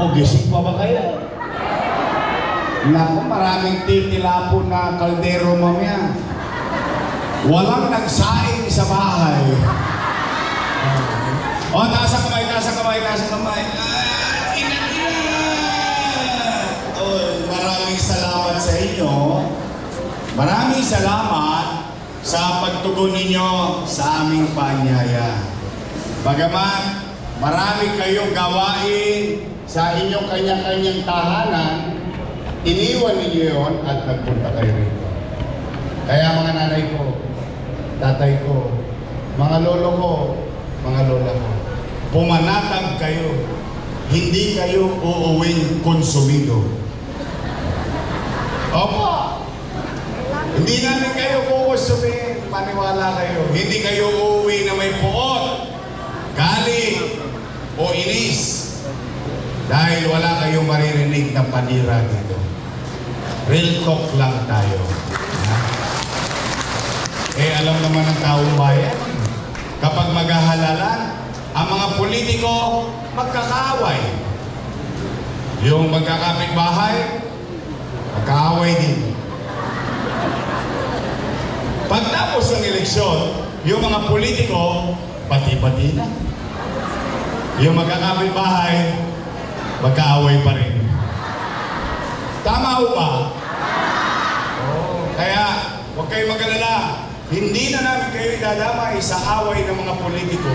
O, gising pa ba kayo? Naku, maraming titilapon na kaldero mamaya. Walang nagsaing sa bahay. O, taas ang kamay, taas ang kamay, taas ang kamay. Maraming salamat sa inyo. Maraming salamat sa pagtugon ninyo sa aming paanyaya. Bagaman marami kayong gawain sa inyong kanya-kanyang tahanan, iniwan ninyo yon at nagpunta kayo rito. Kaya mga nanay ko, tatay ko, mga lolo ko, mga lola ko, pumanatag kayo. Hindi kayo uuwing konsumido. Opo! Hindi namin kayo kukusumin. Paniwala kayo. Hindi kayo uuwi na may puot, galit, o inis. Dahil wala kayong maririnig na panira dito. Real talk lang tayo. Alam naman ng taong bayan, kapag maghahalalan, ang mga politiko magkakaaway. Yung magkakapitbahay, magkaaway din. Pagtapos ng eleksyon, yung mga politiko, pati-pati na. Yung magkakapitbahay, magkaaway pa rin. Tama o ba? Kaya, huwag kayong mag-alala. Hindi na namin kayo idadamay sa away ng mga politiko.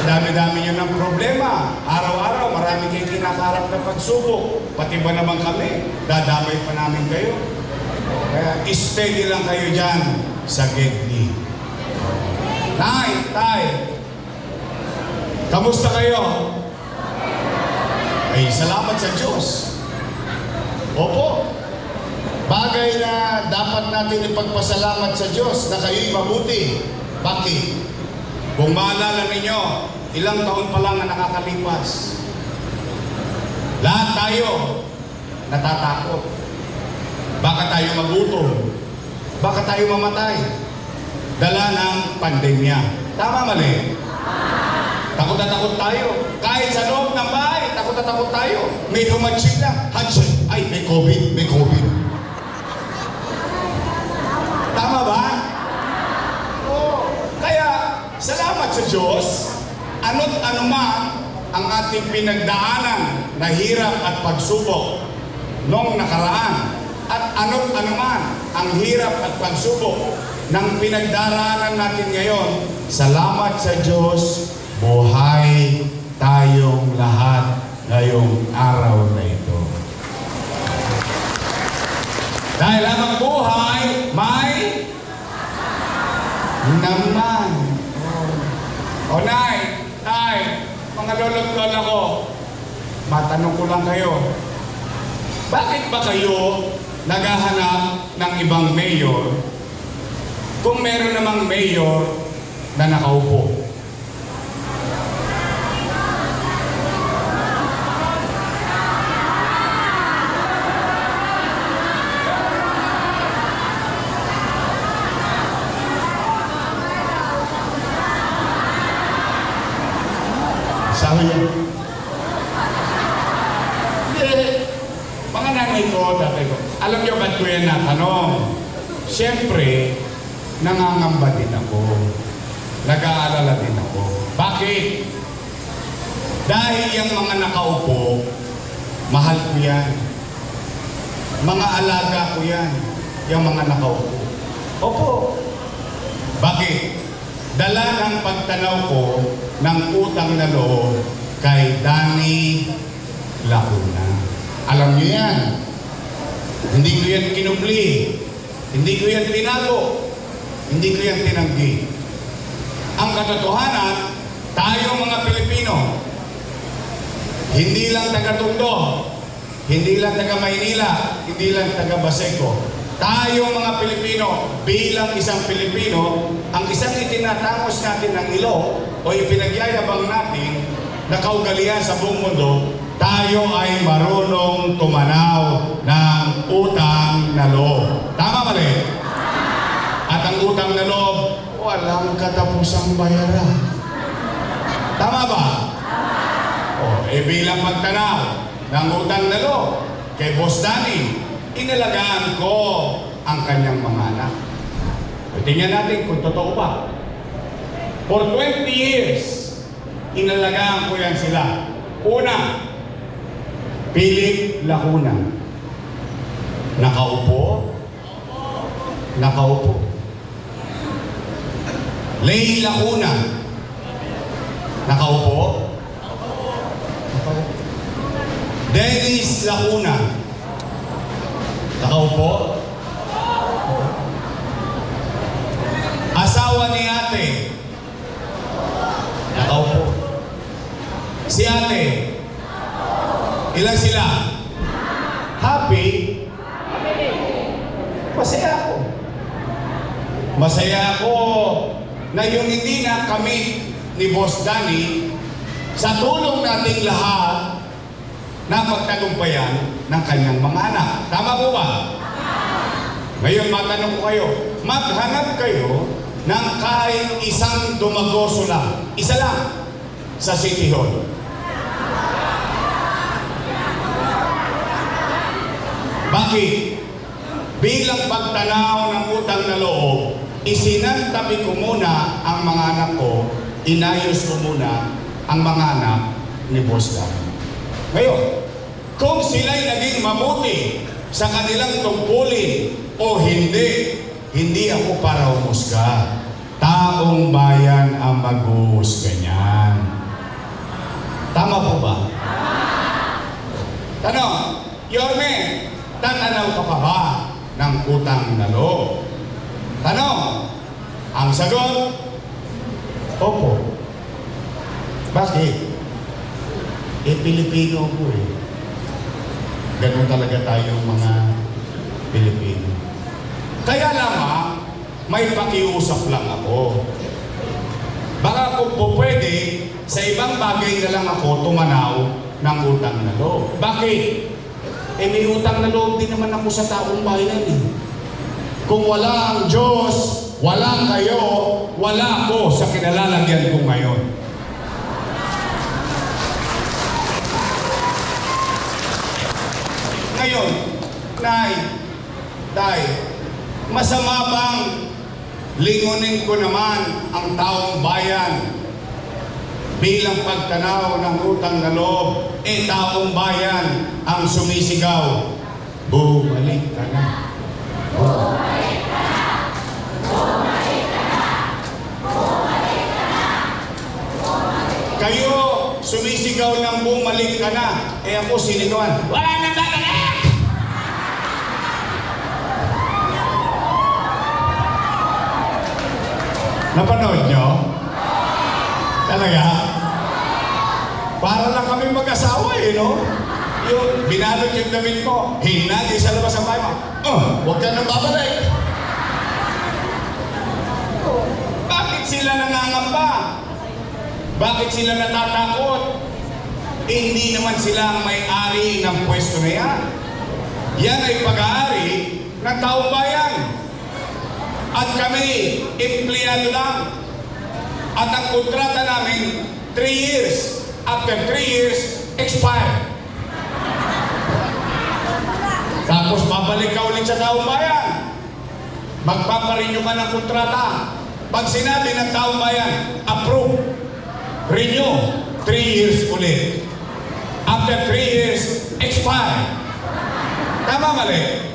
Dami-dami nyo ng problema. Araw-araw, marami kayong kinakaharap na pagsubok. Pati ba naman kami, dadamay pa namin kayo. Kaya steady lang kayo dyan sa Gedli. Nay, tay, kamusta kayo? Ay, salamat sa Diyos. Opo. Bagay na dapat natin ipagpasalamat sa Diyos na kayo'y mabuti. Bakit? Kung maalala ninyo, ilang taon pa lang na nakakalipas. Lahat tayo natatakot. Baka tayo magutom. Baka tayo mamatay. Dala ng pandemya. Tama mali? Takot na takot tayo. Kahit sa loob ng bahay, takot na takot tayo. May humatsik na. Hatsik. Ay, may COVID. May COVID. Tama ba? Oo. Kaya, salamat sa Diyos. Ano't anuman ang ating pinagdaanan na hirap at pagsubok noong nakaraan. At ano't anuman ang hirap at pagsubok ng pinagdaraanan natin ngayon, salamat sa Diyos, buhay tayong lahat ngayong araw na ito. Dahil ang buhay, may naman. O nay, mga lolo't lola ko, matanong ko lang kayo, bakit ba kayo naghahanap ng ibang mayor kung meron namang mayor na nakaupo? Sabi niya, mga nanay ko, tatay ko, alam niyo ba't ko yan natanong? Siyempre, nangangamba din ako. Nag-aalala din ako. Bakit? Dahil yung mga nakaupo, mahal ko yan. Mga alaga ko yan. Yung mga nakaupo. Opo. Bakit? Dala ng pagtanaw ko ng utang na loob kay Danny Lacuna. Alam niyo yan. Hindi ko yan kinubli. Hindi ko yan tinago. Hindi ko yan tinanggi. Ang katotohanan, tayo mga Pilipino, hindi lang taga-Tondo, hindi lang taga-Maynila, hindi lang taga-Baseco. Tayo mga Pilipino, bilang isang Pilipino, ang isang itinatangos natin ng ilo o ipinagyayabang natin na kaugalian sa buong mundo, tayo ay marunong tumanaw ng utang na loob. Tama mali? At ang utang na loob, walang katapusang bayaran. Tama ba? bilang pagtanaw ng utang na loob kay Boss Danny, inalagaan ko ang kanyang mga anak. Tingnan natin kung totoo ba. For 20 years, inalagaan ko yan sila. Una, Philip Lacuna. Nakaupo. Nakaupo. Lay Lacuna. Nakaupo. Nakaupo. Dennis Lacuna. Nakaupo. Asawa ni ate. Nakaupo. Si ate. Ilan sila? Happy? Masaya ako. Masaya ako na yung hindi na kami ni Boss Danny sa tulong nating lahat na pagtagumpayan ng kanyang mga anak. Tama po ba? Ngayon matanong ko kayo, maghanap kayo ng kahit isang dumagoso lang. Isa lang sa City Hall. Bakit? Bilang pagtanaw ng utang na loob, isinantabi ko muna ang mga anak ko, inayos ko muna ang mga anak ni Boss Danny. Ngayon, kung sila'y naging mabuti sa kanilang tungkulin o hindi ako para humusga. Taong bayan ang mag-uusga niyan. Tama po ba? Tanong, Yorme, tatanaw ka pa ba ng utang na loob? Tanong, ang sagot, opo. Bakit? Pilipino ko eh. Ganun talaga tayong mga Pilipino. Kaya lamang, may pakiusap lang ako. Baka kung po pwede, sa ibang bagay na lang ako tumanaw ng utang na loob. Bakit? May utang na loob din naman ako sa taong bayan eh. Kung wala ang Diyos, wala kayo, wala ako sa kinalalagyan ko ngayon. Ngayon, Nay, Tay, masama bang lingunin ko naman ang taong bayan bilang pagtanaw ng utang na loob, taong bayan ang sumisigaw, bumalik ka na. Bumalik ka na. Bumalik ka na. Bumalik ka na. Kayo sumisigaw ng bumalik ka na. Ako sinigawan, wala na babalik! Napanood nyo? Talaga? Para lang kami mag-asawa eh, no? Yung binalot yung damit ko, hinagi sa labas ang bahay mo. Huwag ka nang babalik. Bakit sila nangangamba? Bakit sila natatakot? Hindi naman sila ang may-ari ng pwesto na yan. Yan ay pag-aari ng taong bayan. At kami, empleyado lang. At ang kontrata namin, 3 years. After 3 years, expire. Tapos babalik ka ulit sa taong bayan. Magpaparenew ka ng kontrata. Pag sinabi ng taong bayan, approve. Renew. 3 years ulit. After 3 years, expire. Tama mali?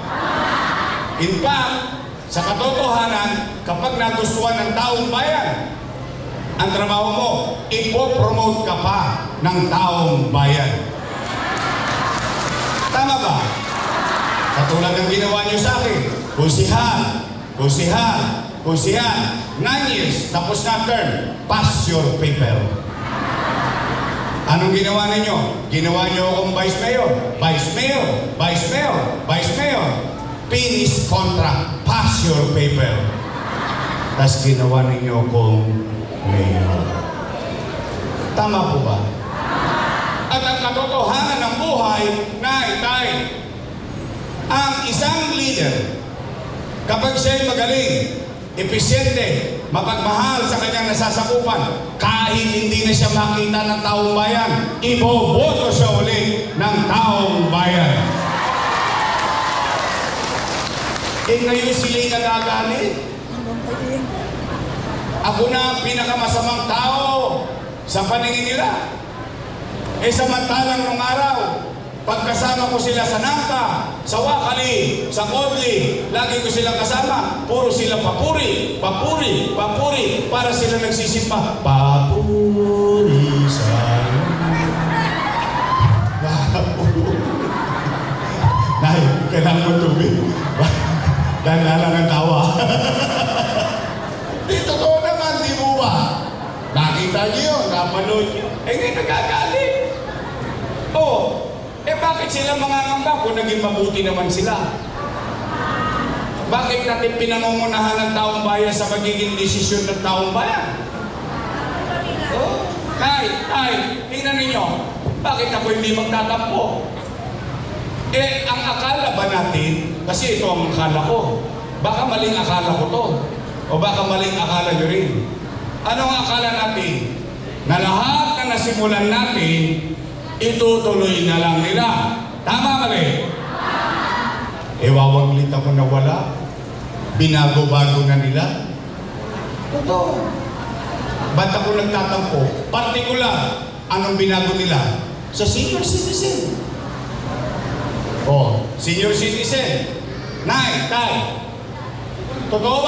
In fact, sa katotohanan, kapag nagustuhan ng taong bayan, ang trabaho mo, ipo-promote ka pa ng taong bayan. Tama ba? Katulad ng ginawa niyo sa akin, kunsihan, 9 years, tapos na term, pass your paper. Anong ginawa ninyo? Ginawa niyo akong vice mayor. Finish contract, pass your paper. Tapos ginawa ninyo akong mayor. Tama po ba? At ang katotohanan ng buhay, Tay, ang isang leader, kapag siya'y magaling, episyente, mapagmahal sa kanyang nasasakupan. Kahit hindi na siya makita ng taong bayan, iboboto siya ulit ng taong bayan. Ngayon sila'y nagagalit. Ako na ang pinakamasamang tao sa paningin nila. Samantalang nung araw, pagkasama ko sila sa Nangka, sa Wakali, sa Kodli, lagi ko silang kasama. Puro sila papuri, papuri, papuri, para sila nagsisimba. Papuri sa'yo. Nay, kailangan mo tubig. Dahil lang ang tawa. Di totoo naman, di mo ba? Nakita niyo yun, napanood niyo. Ngayon nagagalit. Bakit sila mangangamba kung naging mabuti naman sila? Bakit natin pinangungunahan ng taong bayan sa magiging desisyon ng taong bayan? Tingnan ninyo, bakit ako hindi magtatampo? Ang akala ba natin, kasi ito ang akala ko, baka maling akala ko to, o baka maling akala nyo rin. Anong akala natin? Na lahat na nasimulan natin, itutuloy na lang nila. Tama mali? Wawaglit ako na wala. Binago-bago na nila. Totoo. Ba't ako nagtatampo? Partikular, anong binago nila? Sa senior citizen. Senior citizen. Nay, tay. Totoo ba?